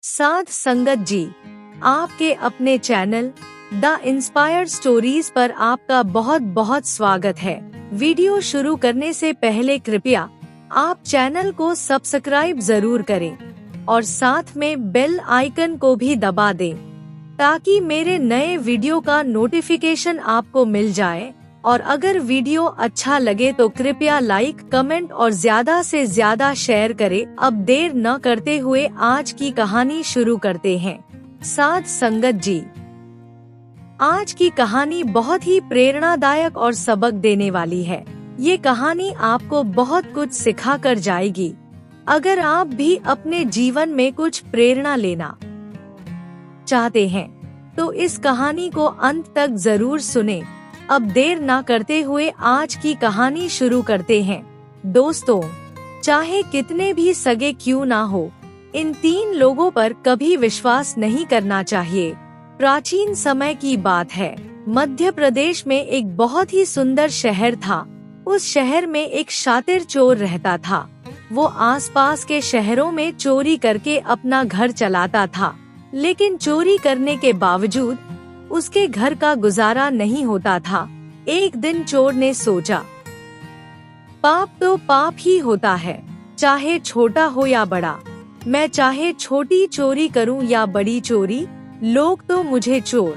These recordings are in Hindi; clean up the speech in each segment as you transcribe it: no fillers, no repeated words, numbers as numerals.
साध संगत जी, आपके अपने चैनल द इंस्पायर्ड स्टोरीज पर आपका बहुत बहुत स्वागत है। वीडियो शुरू करने से पहले कृपया आप चैनल को सब्सक्राइब जरूर करें और साथ में बेल आइकन को भी दबा दें ताकि मेरे नए वीडियो का नोटिफिकेशन आपको मिल जाए। और अगर वीडियो अच्छा लगे तो कृपया लाइक, कमेंट और ज्यादा से ज्यादा शेयर करें। अब देर न करते हुए आज की कहानी शुरू करते हैं। साध संगत जी, आज की कहानी बहुत ही प्रेरणादायक और सबक देने वाली है। ये कहानी आपको बहुत कुछ सिखा कर जाएगी। अगर आप भी अपने जीवन में कुछ प्रेरणा लेना चाहते हैं तो इस कहानी को अंत तक जरूर सुनें। अब देर ना करते हुए आज की कहानी शुरू करते हैं। दोस्तों, चाहे कितने भी सगे क्यों ना हो, इन 3 लोगों पर कभी विश्वास नहीं करना चाहिए। प्राचीन समय की बात है। मध्य प्रदेश में एक बहुत ही सुंदर शहर था। उस शहर में एक शातिर चोर रहता था। वो आसपास के शहरों में चोरी करके अपना घर चलाता था, लेकिन चोरी करने के बावजूद उसके घर का गुजारा नहीं होता था। एक दिन चोर ने सोचा, पाप तो पाप ही होता है, चाहे छोटा हो या बड़ा। मैं चाहे छोटी चोरी करूं या बड़ी चोरी, लोग तो मुझे चोर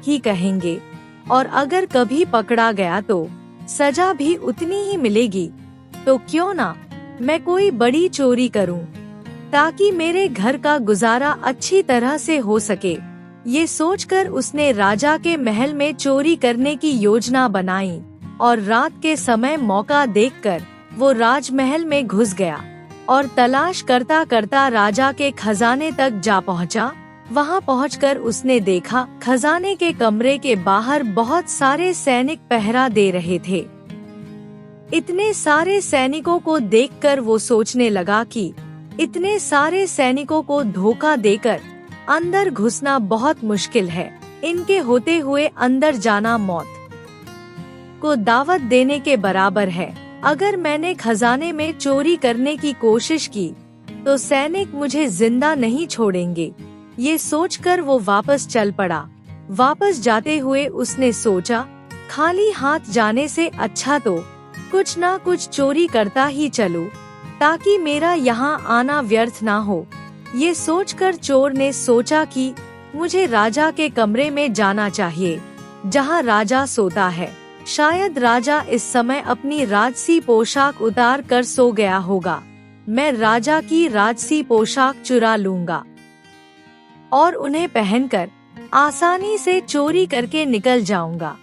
ही कहेंगे। और अगर कभी पकड़ा गया तो सजा भी उतनी ही मिलेगी। तो क्यों ना मैं कोई बड़ी चोरी करूं, ताकि मेरे घर का गुजारा अच्छी तरह से हो सके। ये सोचकर उसने राजा के महल में चोरी करने की योजना बनाई और रात के समय मौका देखकर वो राजमहल में घुस गया और तलाश करता करता राजा के खजाने तक जा पहुंचा। वहां पहुंचकर उसने देखा, खजाने के कमरे के बाहर बहुत सारे सैनिक पहरा दे रहे थे। इतने सारे सैनिकों को देखकर वो सोचने लगा कि इतने सारे सैनिकों को धोखा देकर अंदर घुसना बहुत मुश्किल है। इनके होते हुए अंदर जाना मौत को दावत देने के बराबर है। अगर मैंने खजाने में चोरी करने की कोशिश की तो सैनिक मुझे जिंदा नहीं छोड़ेंगे। ये सोचकर वो वापस चल पड़ा। वापस जाते हुए उसने सोचा, खाली हाथ जाने से अच्छा तो कुछ ना कुछ चोरी करता ही चलूं, ताकि मेरा यहाँ आना व्यर्थ ना हो। ये सोचकर चोर ने सोचा कि मुझे राजा के कमरे में जाना चाहिए, जहाँ राजा सोता है। शायद राजा इस समय अपनी राजसी पोशाक उतार कर सो गया होगा। मैं राजा की राजसी पोशाक चुरा लूंगा और उन्हें पहनकर आसानी से चोरी करके निकल जाऊंगा।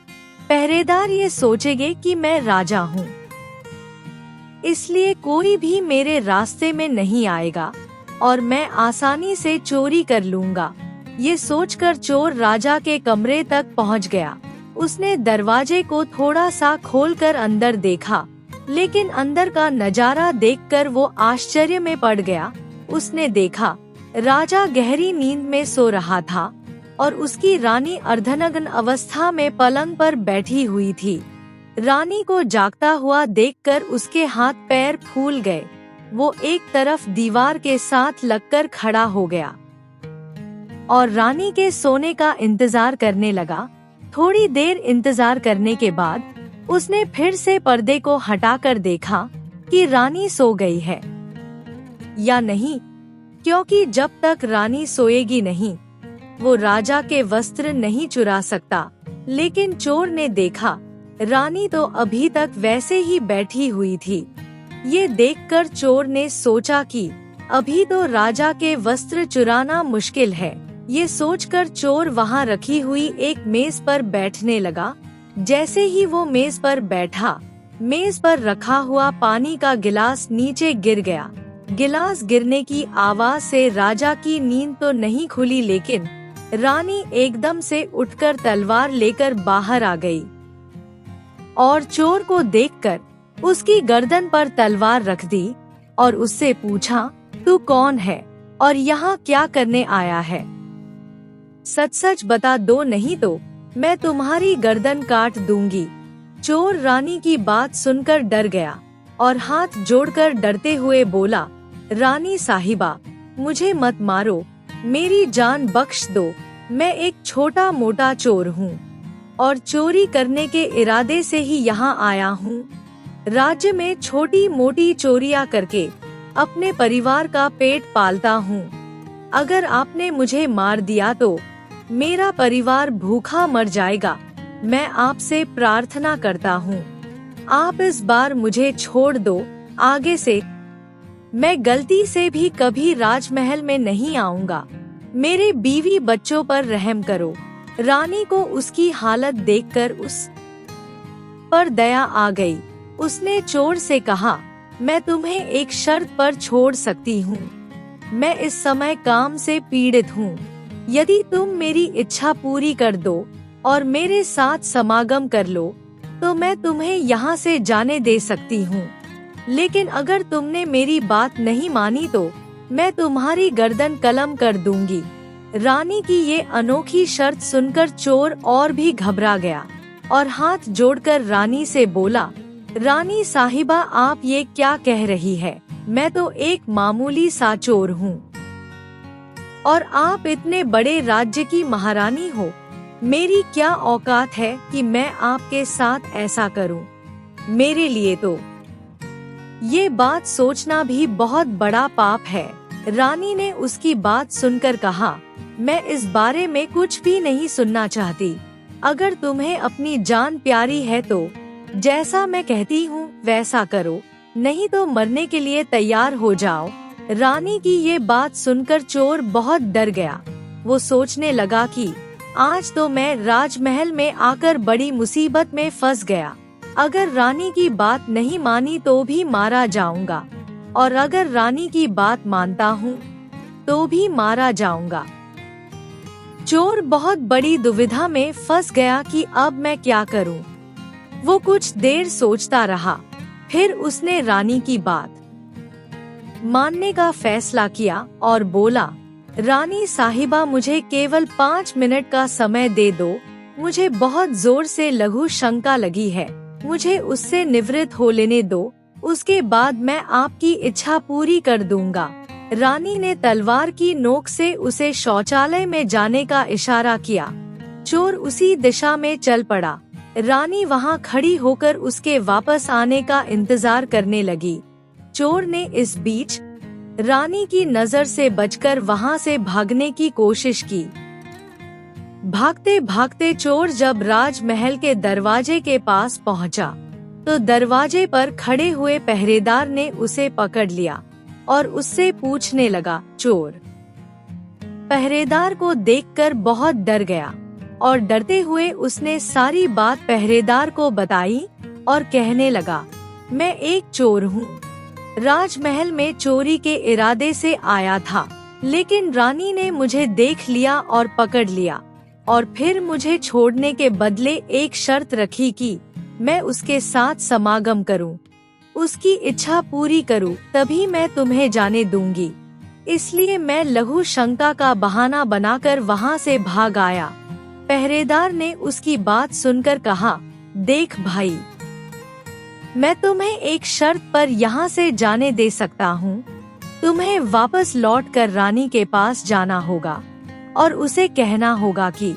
पहरेदार ये सोचेंगे कि मैं राजा हूँ, इसलिए कोई भी मेरे रास्ते में नहीं आएगा और मैं आसानी से चोरी कर लूंगा। ये सोचकर चोर राजा के कमरे तक पहुंच गया। उसने दरवाजे को थोड़ा सा खोलकर अंदर देखा, लेकिन अंदर का नजारा देखकर वो आश्चर्य में पड़ गया। उसने देखा, राजा गहरी नींद में सो रहा था और उसकी रानी अर्धनग्न अवस्था में पलंग पर बैठी हुई थी। रानी को जागता हुआ देखकर उसके हाथ पैर फूल गए। वो एक तरफ दीवार के साथ लगकर खड़ा हो गया और रानी के सोने का इंतजार करने लगा। थोड़ी देर इंतजार करने के बाद उसने फिर से पर्दे को हटाकर देखा कि रानी सो गई है या नहीं, क्योंकि जब तक रानी सोएगी नहीं, वो राजा के वस्त्र नहीं चुरा सकता। लेकिन चोर ने देखा, रानी तो अभी तक वैसे ही बैठी हुई थी। ये देखकर चोर ने सोचा कि अभी तो राजा के वस्त्र चुराना मुश्किल है। ये सोचकर चोर वहाँ रखी हुई एक मेज पर बैठने लगा। जैसे ही वो मेज पर बैठा, मेज पर रखा हुआ पानी का गिलास नीचे गिर गया। गिलास गिरने की आवाज से राजा की नींद तो नहीं खुली, लेकिन रानी एकदम से उठकर तलवार लेकर बाहर आ गई और चोर को देखकर उसकी गर्दन पर तलवार रख दी और उससे पूछा, तू कौन है और यहाँ क्या करने आया है? सच सच बता दो, नहीं तो मैं तुम्हारी गर्दन काट दूंगी। चोर रानी की बात सुनकर डर गया और हाथ जोड़कर डरते हुए बोला, रानी साहिबा, मुझे मत मारो, मेरी जान बख्श दो। मैं एक छोटा मोटा चोर हूँ और चोरी करने के इरादे से ही यहाँ आया हूँ। राज्य में छोटी मोटी चोरियां करके अपने परिवार का पेट पालता हूँ। अगर आपने मुझे मार दिया तो मेरा परिवार भूखा मर जाएगा। मैं आपसे प्रार्थना करता हूँ, आप इस बार मुझे छोड़ दो। आगे से मैं गलती से भी कभी राजमहल में नहीं आऊंगा। मेरे बीवी बच्चों पर रहम करो। रानी को उसकी हालत देखकर उस पर दया आ गई। उसने चोर से कहा, मैं तुम्हें एक शर्त पर छोड़ सकती हूँ। मैं इस समय काम से पीड़ित हूँ। यदि तुम मेरी इच्छा पूरी कर दो और मेरे साथ समागम कर लो तो मैं तुम्हें यहाँ से जाने दे सकती हूँ। लेकिन अगर तुमने मेरी बात नहीं मानी तो मैं तुम्हारी गर्दन कलम कर दूंगी। रानी की ये अनोखी शर्त सुनकर चोर और भी घबरा गया और हाथ जोड़कर रानी से बोला, रानी साहिबा, आप ये क्या कह रही है? मैं तो एक मामूली सा चोर हूँ और आप इतने बड़े राज्य की महारानी हो। मेरी क्या औकात है कि मैं आपके साथ ऐसा करूं? मेरे लिए तो ये बात सोचना भी बहुत बड़ा पाप है। रानी ने उसकी बात सुनकर कहा, मैं इस बारे में कुछ भी नहीं सुनना चाहती। अगर तुम्हें अपनी जान प्यारी है तो जैसा मैं कहती हूँ वैसा करो, नहीं तो मरने के लिए तैयार हो जाओ। रानी की ये बात सुनकर चोर बहुत डर गया। वो सोचने लगा कि आज तो मैं राजमहल में आकर बड़ी मुसीबत में फंस गया। अगर रानी की बात नहीं मानी तो भी मारा जाऊंगा और अगर रानी की बात मानता हूँ तो भी मारा जाऊंगा। चोर बहुत बड़ी दुविधा में फंस गया कि अब मैं क्या करूं। वो कुछ देर सोचता रहा, फिर उसने रानी की बात मानने का फैसला किया और बोला, रानी साहिबा, मुझे केवल 5 मिनट का समय दे दो। मुझे बहुत जोर से लघु शंका लगी है, मुझे उससे निवृत्त हो लेने दो, उसके बाद मैं आपकी इच्छा पूरी कर दूंगा। रानी ने तलवार की नोक से उसे शौचालय में जाने का इशारा किया। चोर उसी दिशा में चल पड़ा। रानी वहां खड़ी होकर उसके वापस आने का इंतजार करने लगी। चोर ने इस बीच रानी की नजर से बचकर वहां से भागने की कोशिश की। भागते भागते चोर जब राजमहल के दरवाजे के पास पहुंचा, तो दरवाजे पर खड़े हुए पहरेदार ने उसे पकड़ लिया और उससे पूछने लगा। चोर पहरेदार को देखकर बहुत डर गया और डरते हुए उसने सारी बात पहरेदार को बताई और कहने लगा, मैं एक चोर हूँ। राजमहल में चोरी के इरादे से आया था, लेकिन रानी ने मुझे देख लिया और पकड़ लिया और फिर मुझे छोड़ने के बदले एक शर्त रखी कि मैं उसके साथ समागम करूं, उसकी इच्छा पूरी करूं, तभी मैं तुम्हें जाने दूंगी। इसलिए मैं लघु शंका का बहाना बनाकर वहां से भाग आया। पहरेदार ने उसकी बात सुनकर कहा, देख भाई, मैं तुम्हें एक शर्त पर यहाँ से जाने दे सकता हूँ। तुम्हें वापस लौटकर रानी के पास जाना होगा और उसे कहना होगा कि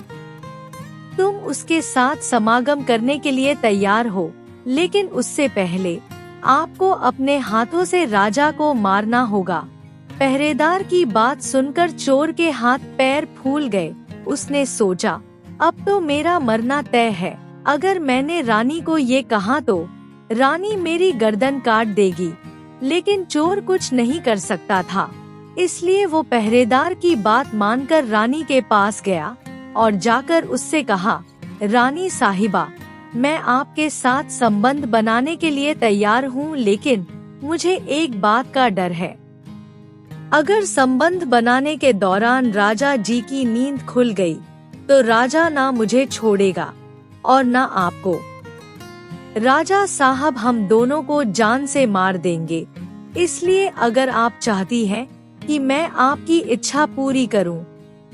तुम उसके साथ समागम करने के लिए तैयार हो, लेकिन उससे पहले आपको अपने हाथों से राजा को मारना होगा। पहरेदार की बात सुनकर चोर के हाथ पैर फूल गए। उसने सोचा, अब तो मेरा मरना तय है। अगर मैंने रानी को ये कहा तो रानी मेरी गर्दन काट देगी, लेकिन चोर कुछ नहीं कर सकता था। इसलिए वो पहरेदार की बात मानकर रानी के पास गया और जाकर उससे कहा, रानी साहिबा, मैं आपके साथ संबंध बनाने के लिए तैयार हूँ, लेकिन मुझे एक बात का डर है। अगर संबंध बनाने के दौरान राजा जी की नींद खुल गई तो राजा ना मुझे छोड़ेगा और ना आपको। राजा साहब हम दोनों को जान से मार देंगे। इसलिए अगर आप चाहती हैं कि मैं आपकी इच्छा पूरी करूं,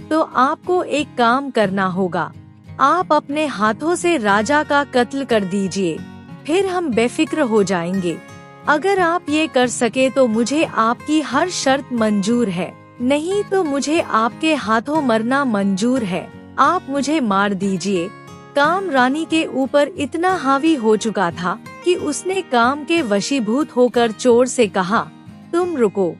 तो आपको एक काम करना होगा। आप अपने हाथों से राजा का कत्ल कर दीजिए, फिर हम बेफिक्र हो जाएंगे। अगर आप ये कर सके तो मुझे आपकी हर शर्त मंजूर है। नहीं तो मुझे आपके हाथों मरना मंजूर है, आप मुझे मार दीजिए। काम रानी के ऊपर इतना हावी हो चुका था कि उसने काम के वशीभूत होकर चोर से कहा, तुम रुको,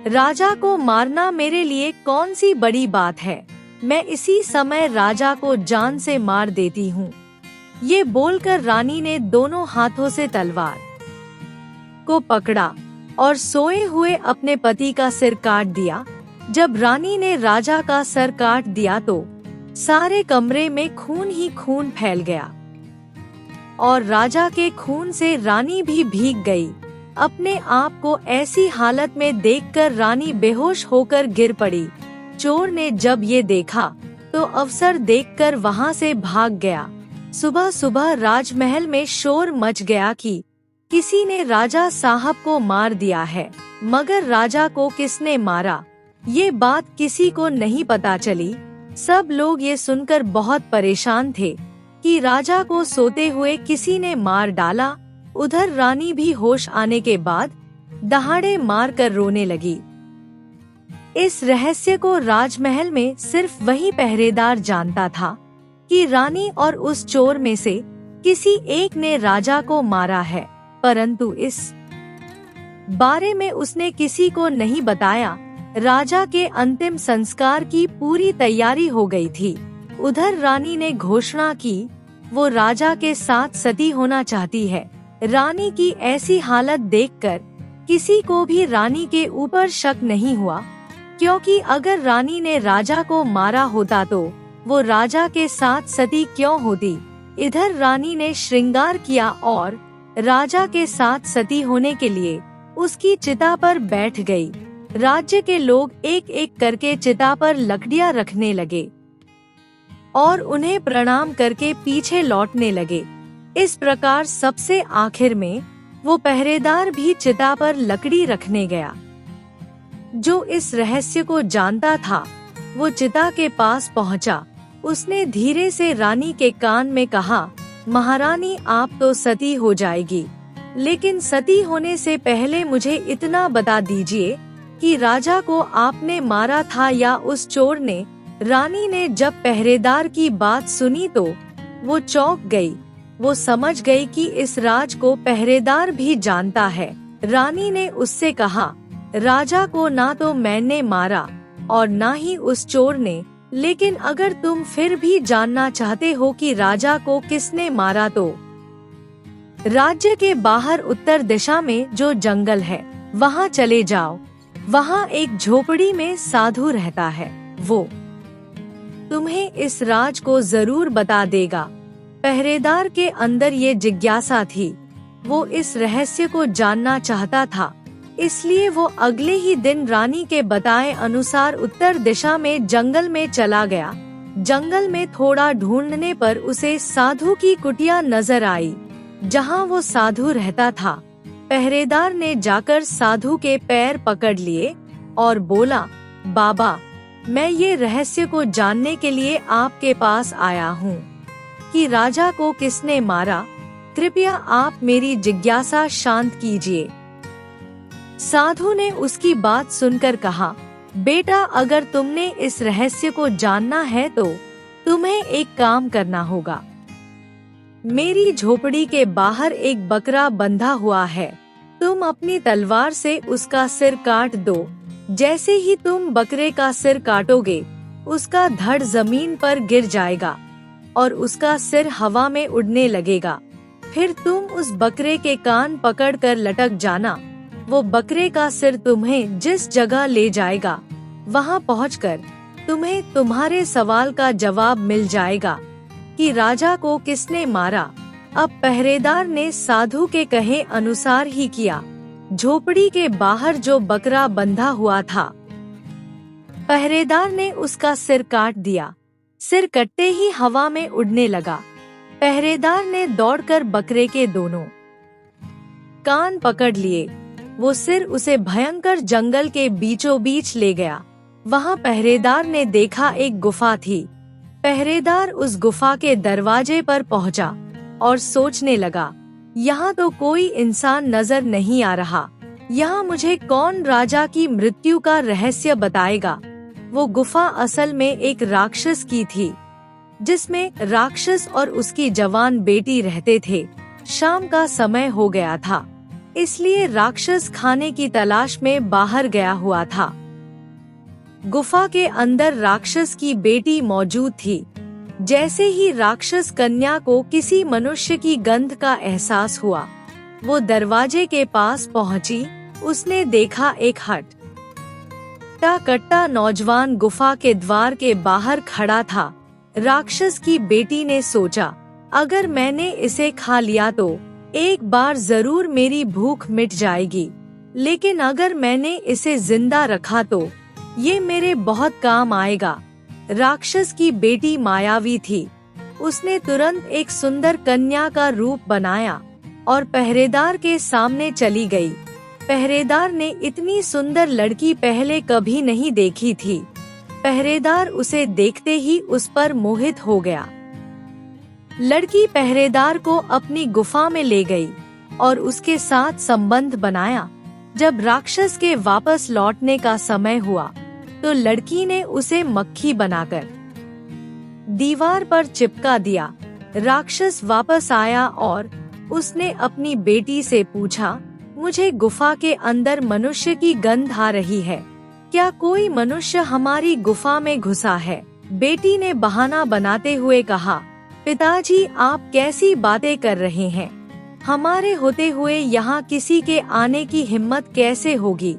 राजा को मारना मेरे लिए कौन सी बड़ी बात है, मैं इसी समय राजा को जान से मार देती हूँ। ये बोलकर रानी ने दोनों हाथों से तलवार को पकड़ा और सोए हुए अपने पति का सिर काट दिया। जब रानी ने राजा का सर काट दिया तो सारे कमरे में खून ही खून फैल गया और राजा के खून से रानी भी भीग गई। अपने आप को ऐसी हालत में देखकर रानी बेहोश होकर गिर पड़ी। चोर ने जब ये देखा तो अवसर देखकर वहाँ से भाग गया। सुबह सुबह राजमहल में शोर मच गया कि किसी ने राजा साहब को मार दिया है, मगर राजा को किसने मारा, ये बात किसी को नहीं पता चली। सब लोग ये सुनकर बहुत परेशान थे कि राजा को सोते हुए किसी ने मार डाला। उधर रानी भी होश आने के बाद दहाड़े मार कर रोने लगी। इस रहस्य को राजमहल में सिर्फ वही पहरेदार जानता था कि रानी और उस चोर में से किसी एक ने राजा को मारा है, परंतु इस बारे में उसने किसी को नहीं बताया। राजा के अंतिम संस्कार की पूरी तैयारी हो गई थी। उधर रानी ने घोषणा की वो राजा के साथ सती होना चाहती है। रानी की ऐसी हालत देखकर किसी को भी रानी के ऊपर शक नहीं हुआ, क्योंकि अगर रानी ने राजा को मारा होता तो वो राजा के साथ सती क्यों होती। इधर रानी ने श्रृंगार किया और राजा के साथ सती होने के लिए उसकी चिता पर बैठ गई। राज्य के लोग एक एक करके चिता पर लकड़ियां रखने लगे और उन्हें प्रणाम करके पीछे लौटने लगे। इस प्रकार सबसे आखिर में वो पहरेदार भी चिता पर लकड़ी रखने गया। जो इस रहस्य को जानता था वो चिता के पास पहुंचा। उसने धीरे से रानी के कान में कहा, महारानी आप तो सती हो जाएगी, लेकिन सती होने से पहले मुझे इतना बता दीजिए कि राजा को आपने मारा था या उस चोर ने। रानी ने जब पहरेदार की बात सुनी तो वो चौंक गई। वो समझ गई कि इस राज को पहरेदार भी जानता है। रानी ने उससे कहा, राजा को ना तो मैंने मारा और ना ही उस चोर ने, लेकिन अगर तुम फिर भी जानना चाहते हो कि राजा को किसने मारा तो राज्य के बाहर उत्तर दिशा में जो जंगल है वहाँ चले जाओ। वहाँ एक झोपड़ी में साधु रहता है, वो तुम्हें इस राज को जरूर बता देगा। पहरेदार के अंदर ये जिज्ञासा थी, वो इस रहस्य को जानना चाहता था, इसलिए वो अगले ही दिन रानी के बताए अनुसार उत्तर दिशा में जंगल में चला गया। जंगल में थोड़ा ढूंढने पर उसे साधु की कुटिया नजर आई, जहां वो साधु रहता था। पहरेदार ने जाकर साधु के पैर पकड़ लिए और बोला, बाबा, मैं ये रहस्य को जानने के लिए आपके पास आया हूँ कि राजा को किसने मारा। कृपया आप मेरी जिज्ञासा शांत कीजिए। साधु ने उसकी बात सुनकर कहा, बेटा, अगर तुमने इस रहस्य को जानना है तो तुम्हें एक काम करना होगा। मेरी झोपड़ी के बाहर एक बकरा बंधा हुआ है, तुम अपनी तलवार से उसका सिर काट दो। जैसे ही तुम बकरे का सिर काटोगे, उसका धड़ जमीन पर गिर जाएगा और उसका सिर हवा में उड़ने लगेगा। फिर तुम उस बकरे के कान पकड़कर लटक जाना। वो बकरे का सिर तुम्हें जिस जगह ले जाएगा, वहाँ पहुँचकर तुम्हें तुम्हारे सवाल का जवाब मिल जाएगा कि राजा को किसने मारा। अब पहरेदार ने साधु के कहे अनुसार ही किया। झोपड़ी के बाहर जो बकरा बंधा हुआ था, पहरेदार ने उसका सिर काट दिया। सिर कटते ही हवा में उड़ने लगा। पहरेदार ने दौड़कर बकरे के दोनों कान पकड़ लिए। वो सिर उसे भयंकर जंगल के बीचों बीच ले गया। वहाँ पहरेदार ने देखा एक गुफा थी। पहरेदार उस गुफा के दरवाजे पर पहुँचा और सोचने लगा, यहाँ तो कोई इंसान नजर नहीं आ रहा। यहाँ मुझे कौन राजा की मृत्यु का रहस्य बताएगा। वो गुफा असल में एक राक्षस की थी, जिसमें राक्षस और उसकी जवान बेटी रहते थे। शाम का समय हो गया था, इसलिए राक्षस खाने की तलाश में बाहर गया हुआ था। गुफा के अंदर राक्षस की बेटी मौजूद थी। जैसे ही राक्षस कन्या को किसी मनुष्य की गंध का एहसास हुआ, वो दरवाजे के पास पहुंची। उसने देखा एक हट्टा कट्टा नौजवान गुफा के द्वार के बाहर खड़ा था। राक्षस की बेटी ने सोचा, अगर मैंने इसे खा लिया तो एक बार जरूर मेरी भूख मिट जाएगी, लेकिन अगर मैंने इसे जिंदा रखा तो ये मेरे बहुत काम आएगा। राक्षस की बेटी मायावी थी। उसने तुरंत एक सुंदर कन्या का रूप बनाया और पहरेदार के सामने चली गई। पहरेदार ने इतनी सुंदर लड़की पहले कभी नहीं देखी थी। पहरेदार उसे देखते ही उस पर मोहित हो गया। लड़की पहरेदार को अपनी गुफा में ले गई और उसके साथ संबंध बनाया। जब राक्षस के वापस लौटने का समय हुआ तो लड़की ने उसे मक्खी बनाकर दीवार पर चिपका दिया। राक्षस वापस आया और उसने अपनी बेटी से पूछा, मुझे गुफा के अंदर मनुष्य की गंध आ रही है, क्या कोई मनुष्य हमारी गुफा में घुसा है? बेटी ने बहाना बनाते हुए कहा, पिताजी आप कैसी बातें कर रहे हैं? हमारे होते हुए यहाँ किसी के आने की हिम्मत कैसे होगी?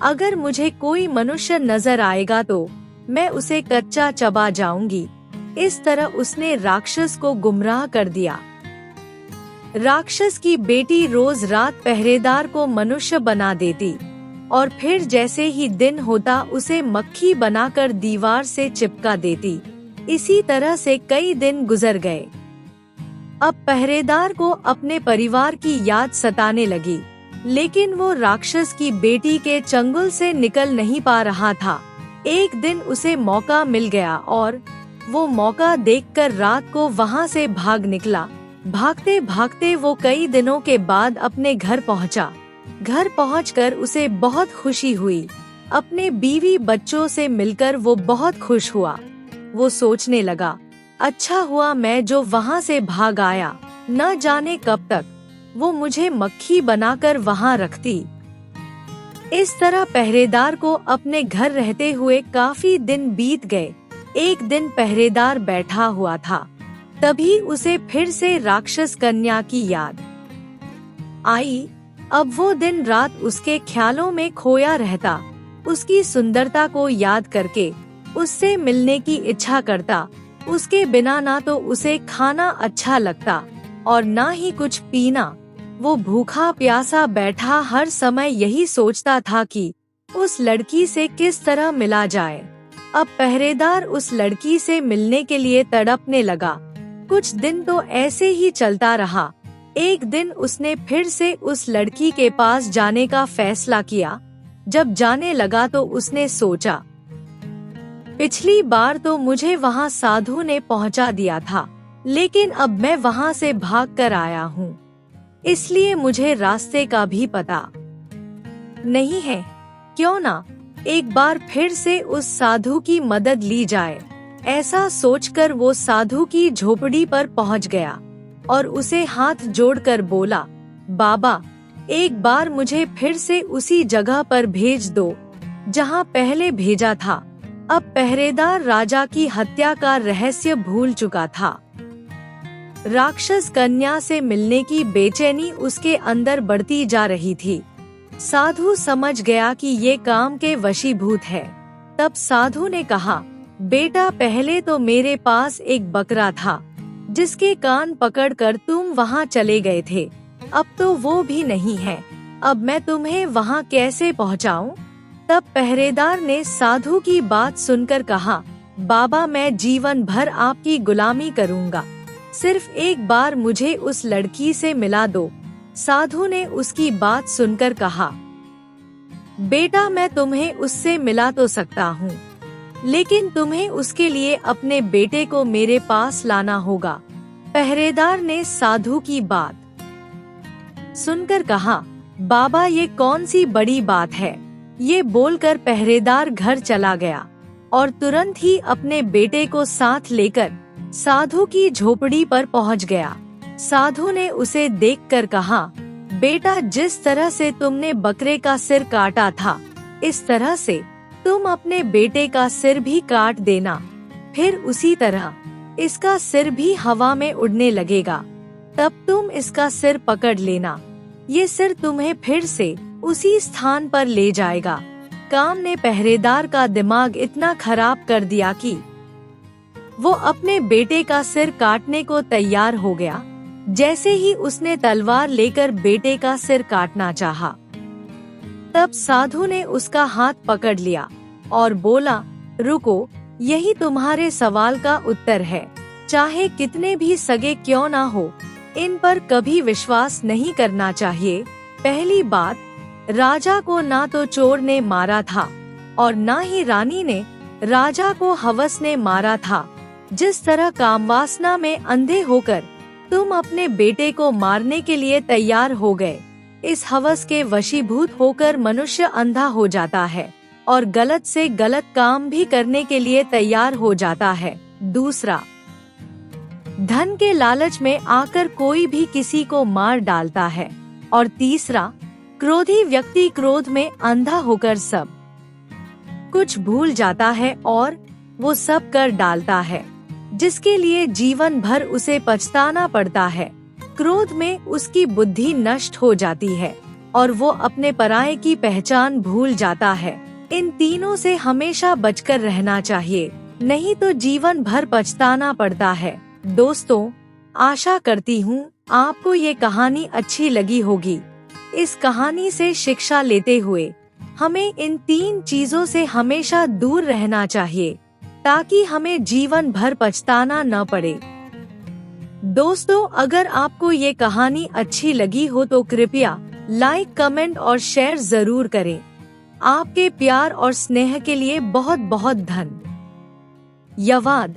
अगर मुझे कोई मनुष्य नजर आएगा तो मैं उसे कच्चा चबा जाऊंगी। इस तरह उसने राक्षस को गुमराह कर दिया। राक्षस की बेटी रोज रात पहरेदार को मनुष्य बना देती और फिर जैसे ही दिन होता उसे मक्खी बनाकर दीवार से चिपका देती। इसी तरह से कई दिन गुजर गए। अब पहरेदार को अपने परिवार की याद सताने लगी, लेकिन वो राक्षस की बेटी के चंगुल से निकल नहीं पा रहा था। एक दिन उसे मौका मिल गया और वो मौका देखकर रात को वहाँ से भाग निकला। भागते भागते वो कई दिनों के बाद अपने घर पहुँचा। घर पहुंचकर उसे बहुत खुशी हुई। अपने बीवी बच्चों से मिलकर वो बहुत खुश हुआ। वो सोचने लगा, अच्छा हुआ मैं जो वहाँ से भाग आया, न जाने कब तक वो मुझे मक्खी बनाकर वहाँ रखती। इस तरह पहरेदार को अपने घर रहते हुए काफी दिन बीत गए। एक दिन पहरेदार बैठा हुआ था, तभी उसे फिर से राक्षस कन्या की याद आई। अब वो दिन रात उसके ख्यालों में खोया रहता। उसकी सुंदरता को याद करके उससे मिलने की इच्छा करता। उसके बिना ना तो उसे खाना अच्छा लगता और ना ही कुछ पीना। वो भूखा प्यासा बैठा हर समय यही सोचता था कि उस लड़की से किस तरह मिला जाए। अब पहरेदार उस लड़की से मिलने के लिए तड़पने लगा। कुछ दिन तो ऐसे ही चलता रहा। एक दिन उसने फिर से उस लड़की के पास जाने का फैसला किया। जब जाने लगा तो उसने सोचा, पिछली बार तो मुझे वहाँ साधु ने पहुँचा दिया था, लेकिन अब मैं वहाँ से भाग कर आया हूँ, इसलिए मुझे रास्ते का भी पता नहीं है। क्यों ना एक बार फिर से उस साधु की मदद ली जाए। ऐसा सोचकर वो साधु की झोपड़ी पर पहुँच गया और उसे हाथ जोड़कर बोला, बाबा एक बार मुझे फिर से उसी जगह पर भेज दो जहाँ पहले भेजा था। अब पहरेदार राजा की हत्या का रहस्य भूल चुका था। राक्षस कन्या से मिलने की बेचैनी उसके अंदर बढ़ती जा रही थी। साधु समझ गया कि ये काम के वशीभूत है। तब साधु ने कहा, बेटा पहले तो मेरे पास एक बकरा था जिसके कान पकड़कर तुम वहाँ चले गए थे, अब तो वो भी नहीं है। अब मैं तुम्हें वहाँ कैसे पहुँचाऊं? तब पहरेदार ने साधु की बात सुनकर कहा, बाबा मैं जीवन भर आपकी गुलामी करूँगा, सिर्फ एक बार मुझे उस लड़की से मिला दो। साधु ने उसकी बात सुनकर कहा, बेटा मैं तुम्हें उससे मिला तो सकता हूँ, लेकिन तुम्हें उसके लिए अपने बेटे को मेरे पास लाना होगा। पहरेदार ने साधु की बात सुनकर कहा, बाबा ये कौन सी बड़ी बात है। ये बोलकर पहरेदार घर चला गया और तुरंत ही अपने बेटे को साथ लेकर साधु की झोपड़ी पर पहुंच गया। साधु ने उसे देखकर कहा, बेटा, जिस तरह से तुमने बकरे का सिर काटा था, इस तरह से तुम अपने बेटे का सिर भी काट देना। फिर उसी तरह इसका सिर भी हवा में उड़ने लगेगा। तब तुम इसका सिर पकड़ लेना। ये सिर तुम्हें फिर से उसी स्थान पर ले जाएगा। काम ने पहरेदार का दिमाग इतना खराब कर दिया कि वो अपने बेटे का सिर काटने को तैयार हो गया। जैसे ही उसने तलवार लेकर बेटे का सिर काटना चाहा, तब साधु ने उसका हाथ पकड़ लिया और बोला, रुको, यही तुम्हारे सवाल का उत्तर है। चाहे कितने भी सगे क्यों ना हो, इन पर कभी विश्वास नहीं करना चाहिए। पहली बात, राजा को ना तो चोर ने मारा था और ना ही रानी ने राजा को हवस ने मारा था। जिस तरह कामवासना में अंधे होकर तुम अपने बेटे को मारने के लिए तैयार हो गए, इस हवस के वशीभूत होकर मनुष्य अंधा हो जाता है और गलत से गलत काम भी करने के लिए तैयार हो जाता है। दूसरा, धन के लालच में आकर कोई भी किसी को मार डालता है। और तीसरा, क्रोधी व्यक्ति क्रोध में अंधा होकर सब कुछ भूल जाता है और वो सब कर डालता है, जिसके लिए जीवन भर उसे पछताना पड़ता है। क्रोध में उसकी बुद्धि नष्ट हो जाती है और वो अपने पराये की पहचान भूल जाता है। इन तीनों से हमेशा बचकर रहना चाहिए, नहीं तो जीवन भर पछताना पड़ता है। दोस्तों, आशा करती हूँ आपको ये कहानी अच्छी लगी होगी। इस कहानी से शिक्षा लेते हुए हमें इन 3 चीजों से हमेशा दूर रहना चाहिए, ताकि हमें जीवन भर पछताना न पड़े। दोस्तों, अगर आपको ये कहानी अच्छी लगी हो तो कृपया लाइक, कमेंट और शेयर जरूर करें। आपके प्यार और स्नेह के लिए बहुत बहुत धन्यवाद।